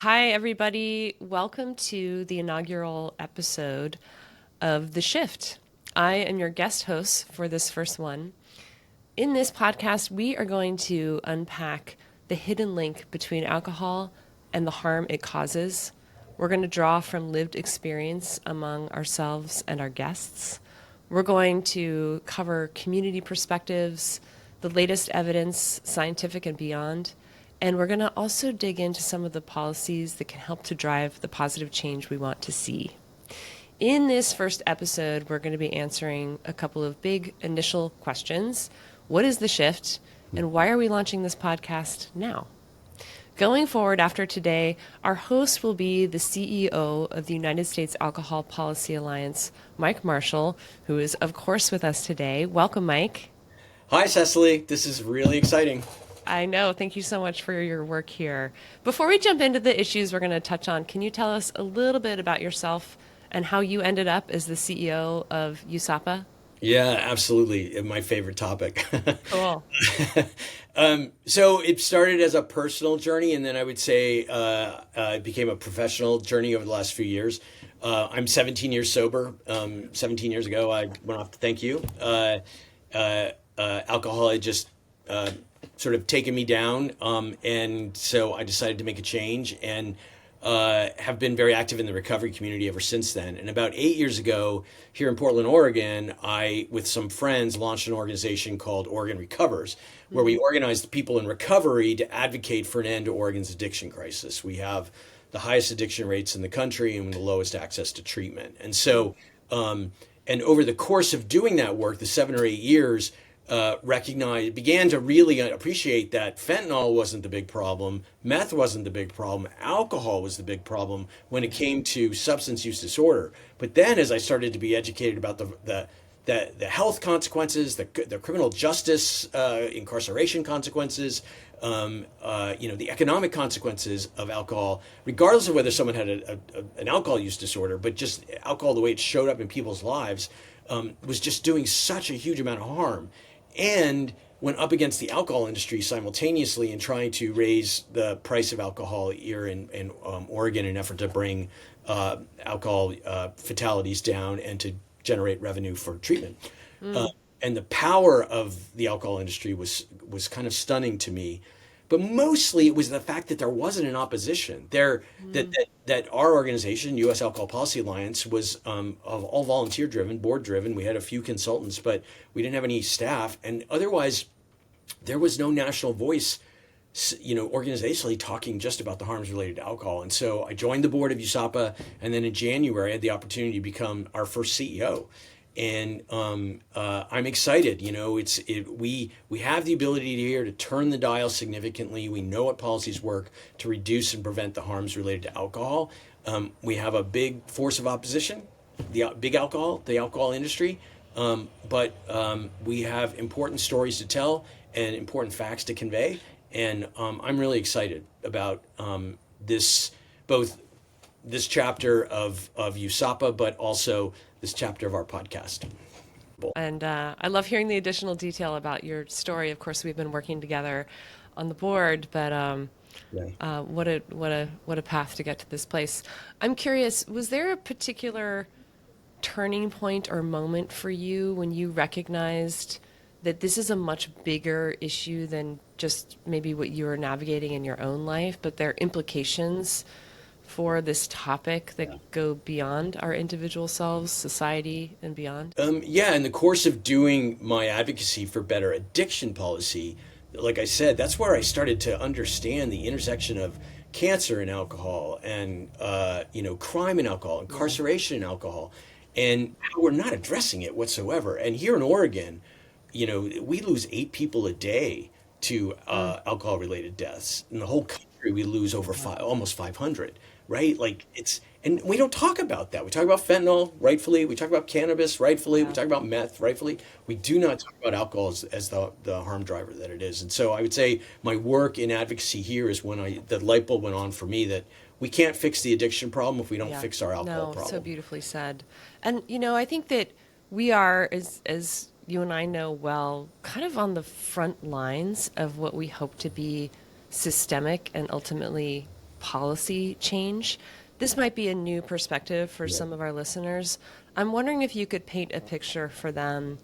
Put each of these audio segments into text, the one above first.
Hi, everybody. Welcome to the inaugural episode of The Shift. I am your guest host for this first one. In this podcast, we are going to unpack the hidden link between alcohol and the harm it causes. We're going to draw from lived experience among ourselves and our guests. We're going to cover community perspectives, the latest evidence, scientific and beyond. And we're going to also dig into some of the policies that can help to drive the positive change we want to see. In this first episode, we're going to be answering a couple of big initial questions. What is the shift? And why are we launching this podcast now? Going forward after today, our host will be the CEO of the United States Alcohol Policy Alliance, Mike Marshall, who is, of course, with us today. Welcome, Mike. Hi, Cecily. This is really exciting. I know. Thank you so much for your work here. Before we jump into the issues we're going to touch on, can you tell us a little bit about yourself and how you ended up as the CEO of USAPA? Yeah, absolutely. My favorite topic. Cool. So it started as a personal journey, and then I would say it became a professional journey over the last few years. I'm 17 years sober. 17 years ago, I went off to thank you. Alcohol had just sort of taken me down, and so I decided to make a change and have been very active in the recovery community ever since then. And about 8 years ago, here in Portland, Oregon, I, with some friends, launched an organization called Oregon Recovers, where we organized people in recovery to advocate for an end to Oregon's addiction crisis. We have the highest addiction rates in the country and the lowest access to treatment. And so, and over the course of doing that work, the 7 or 8 years, began to really appreciate that fentanyl wasn't the big problem, meth wasn't the big problem, alcohol was the big problem when it came to substance use disorder. But then, as I started to be educated about the health consequences, the criminal justice, incarceration consequences, the economic consequences of alcohol, regardless of whether someone had an alcohol use disorder, but just alcohol, the way it showed up in people's lives, was just doing such a huge amount of harm. And went up against the alcohol industry simultaneously in trying to raise the price of alcohol here in Oregon in an effort to bring alcohol fatalities down and to generate revenue for treatment. And the power of the alcohol industry was kind of stunning to me. But mostly it was the fact that there wasn't an opposition there, that our organization, U.S. Alcohol Policy Alliance, was of all volunteer driven, board driven. We had a few consultants, but we didn't have any staff. And otherwise, there was no national voice, organizationally talking just about the harms related to alcohol. And so I joined the board of USAPA, and then in January, I had the opportunity to become our first CEO. And I'm excited. We have the ability here to turn the dial significantly. We know what policies work to reduce and prevent the harms related to alcohol. We have a big force of opposition, the alcohol industry. But we have important stories to tell and important facts to convey. And I'm really excited about both this chapter of USAPA, but also this chapter of our podcast. And I love hearing the additional detail about your story. Of course, we've been working together on the board, but what a path to get to this place. I'm curious, was there a particular turning point or moment for you when you recognized that this is a much bigger issue than just maybe what you were navigating in your own life, but there are implications for this topic that go beyond our individual selves, society, and beyond? In the course of doing my advocacy for better addiction policy, like I said, that's where I started to understand the intersection of cancer and alcohol and, crime and alcohol, incarceration and alcohol, and how we're not addressing it whatsoever. And here in Oregon, we lose 8 people a day to alcohol-related deaths. In the whole country, we lose over almost 500. Right? And we don't talk about that. We talk about fentanyl, rightfully. We talk about cannabis, rightfully. We talk about meth, rightfully. We do not talk about alcohol as the harm driver that it is. And so I would say my work in advocacy here is when the light bulb went on for me that we can't fix the addiction problem if we don't fix our alcohol problem. So beautifully said. And, I think that we are, as you and I know well, kind of on the front lines of what we hope to be systemic and ultimately policy change. This might be a new perspective for Yeah. some of our listeners. I'm wondering if you could paint a picture for them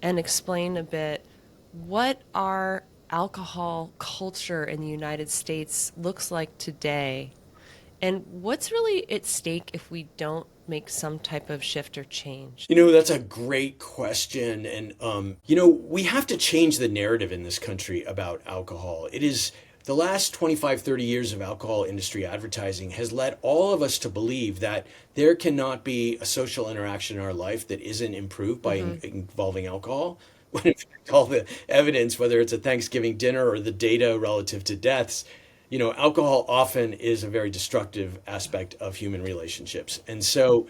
and explain a bit what our alcohol culture in the United States looks like today, and what's really at stake if we don't make some type of shift or change. That's a great question. And, we have to change the narrative in this country about alcohol. It is the last 25, 30 years of alcohol industry advertising has led all of us to believe that there cannot be a social interaction in our life that isn't improved by involving alcohol. When in fact, all the evidence, whether it's a Thanksgiving dinner or the data relative to deaths, alcohol often is a very destructive aspect of human relationships. And so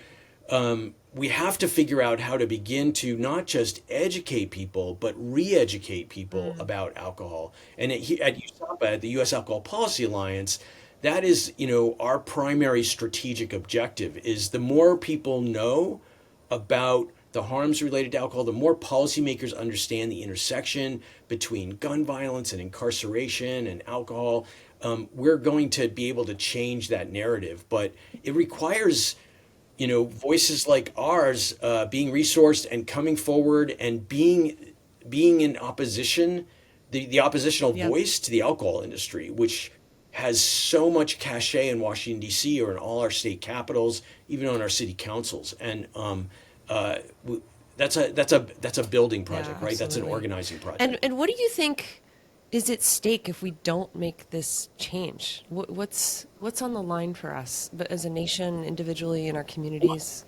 we have to figure out how to begin to not just educate people, but re-educate people about alcohol. And at USAPA, at the U.S. Alcohol Policy Alliance, that is, our primary strategic objective is the more people know about the harms related to alcohol, the more policymakers understand the intersection between gun violence and incarceration and alcohol, we're going to be able to change that narrative. But it requires voices like ours being resourced and coming forward and being in opposition, the oppositional Yep. voice to the alcohol industry, which has so much cachet in Washington D.C. or in all our state capitals, even on our city councils, and that's a building project, Yeah, right? That's an absolutely. organizing project. And what do you think is at stake if we don't make this change? What's on the line for us, but as a nation, individually, in our communities?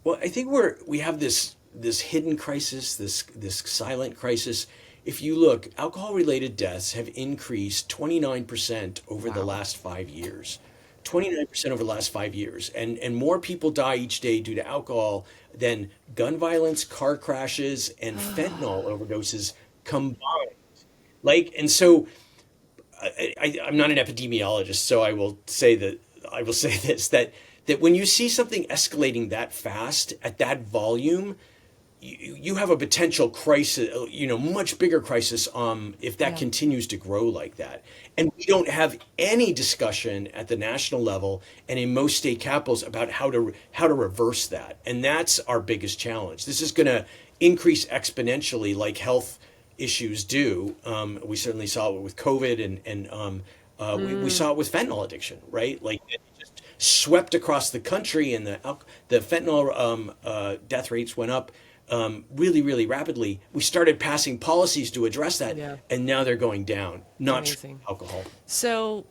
Well, I think we have this hidden crisis, this silent crisis. If you look, alcohol related deaths have increased 29% over the Wow. last 5 years. 29% over the last 5 years. And more people die each day due to alcohol than gun violence, car crashes, and fentanyl overdoses combined. And so I'm not an epidemiologist, so I will say this that when you see something escalating that fast at that volume, you have a potential crisis, much bigger crisis, if that Yeah. continues to grow like that. And we don't have any discussion at the national level and in most state capitals about how to reverse that. And that's our biggest challenge. This is going to increase exponentially, like health issues do. We certainly saw it with COVID, and we saw it with fentanyl addiction, right? Like it just swept across the country, and the fentanyl death rates went up really, really rapidly. We started passing policies to address that, Yeah. and now they're going down. Not true Amazing. with alcohol. So,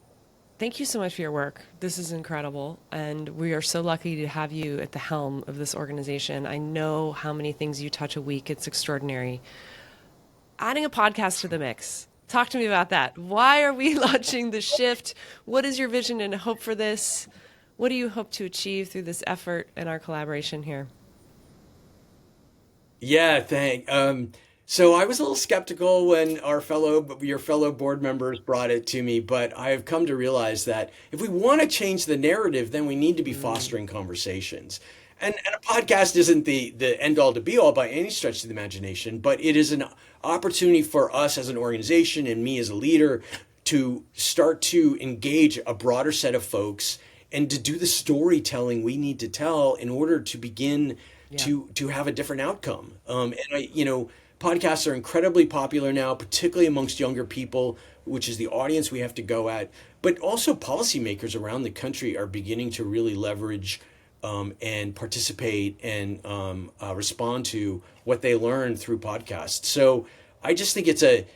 thank you so much for your work. This is incredible. And we are so lucky to have you at the helm of this organization. I know how many things you touch a week. It's extraordinary. Adding a podcast to the mix. Talk to me about that. Why are we launching the shift? What is your vision and hope for this? What do you hope to achieve through this effort and our collaboration here? Yeah, so I was a little skeptical when your fellow board members brought it to me, but I have come to realize that if we want to change the narrative, then we need to be fostering conversations. And a podcast isn't the end all to be all by any stretch of the imagination, but it is an opportunity for us as an organization and me as a leader to start to engage a broader set of folks and to do the storytelling we need to tell in order to begin Yeah. to have a different outcome. Podcasts are incredibly popular now, particularly amongst younger people, which is the audience we have to go at. But also policymakers around the country are beginning to really leverage and participate and respond to what they learn through podcasts. So I just think it's in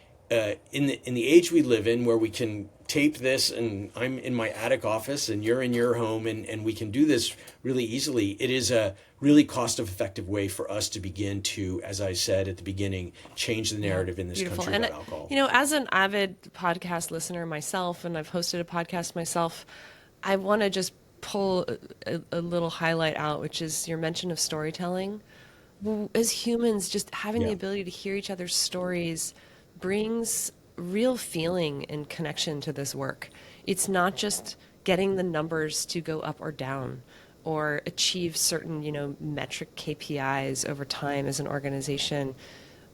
the age we live in, where we can tape this, and I'm in my attic office and you're in your home, and we can do this really easily. It is a really cost-effective way for us to begin to, as I said at the beginning, change the Yeah, narrative in this beautiful. country And, about alcohol. as an avid podcast listener myself, and I've hosted a podcast myself, I want to just pull a little highlight out, which is your mention of storytelling. As humans, just having the Yeah. ability to hear each other's stories brings real feeling and connection to this work. It's not just getting the numbers to go up or down or achieve certain, metric KPIs over time as an organization.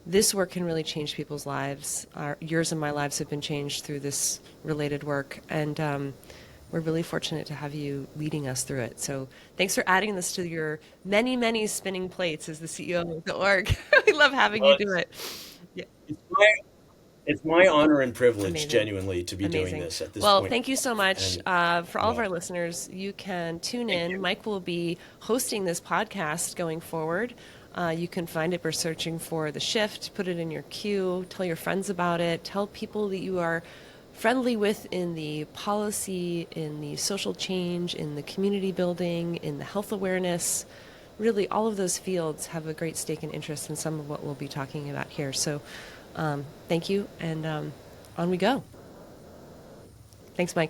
this work can really change people's lives. Yours and my lives have been changed through this related work, and we're really fortunate to have you leading us through it. So thanks for adding this to your many, many spinning plates as the CEO of the org. We love having you Well, do it. Yeah, it's my it's my honor and privilege, amazing. genuinely, to be doing Amazing. this at this Well, point. thank you so much. And For all of yeah, our listeners, you can tune thank in. you. Mike will be hosting this podcast going forward. You can find it by searching for The Shift, put it in your queue, tell your friends about it, tell people that you are friendly with in the policy, in the social change, in the community building, in the health awareness. Really, all of those fields have a great stake and interest in some of what we'll be talking about here. So, thank you, and on we go. Thanks, Mike.